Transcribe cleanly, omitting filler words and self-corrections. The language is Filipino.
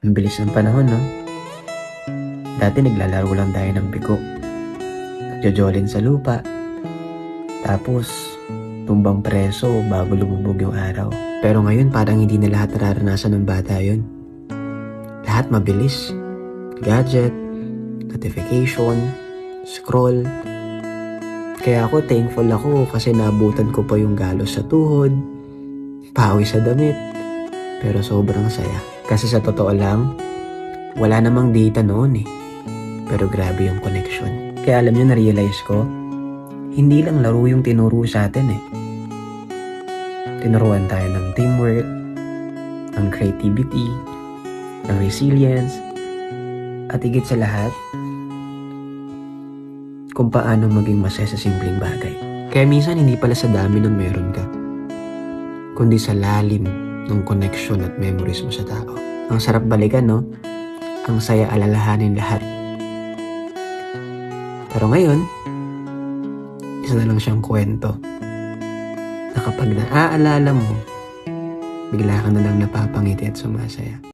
Ang bilis ng panahon, no? Dati naglalaro lang tayo ng biko. Nagjojolin sa lupa. Tapos, tumbang preso bago lumubog yung araw. Pero ngayon parang hindi na lahat nararanasan ng bata yun. Lahat mabilis. Gadget, notification, scroll. Kaya ako thankful ako kasi naabutan ko pa yung galos sa tuhod, pawis sa damit. Pero sobrang saya. Kasi sa totoo lang, wala namang data noon eh. Pero grabe yung connection. Kaya alam nyo, na-realize ko, hindi lang laro yung tinuro sa atin eh. Tinuruan tayo ng teamwork, ng creativity, ng resilience, at higit sa lahat, kung paano maging masaya sa simpleng bagay. Kaya minsan hindi pala sa dami ng meron ka, kundi sa lalim ng connection at memories mo sa tao. Ang sarap balikan, no? Ang saya alalahanin lahat. Pero ngayon, isa na lang siyang kwento na kapag naaalala mo, bigla ka na lang napapangiti at sumasaya.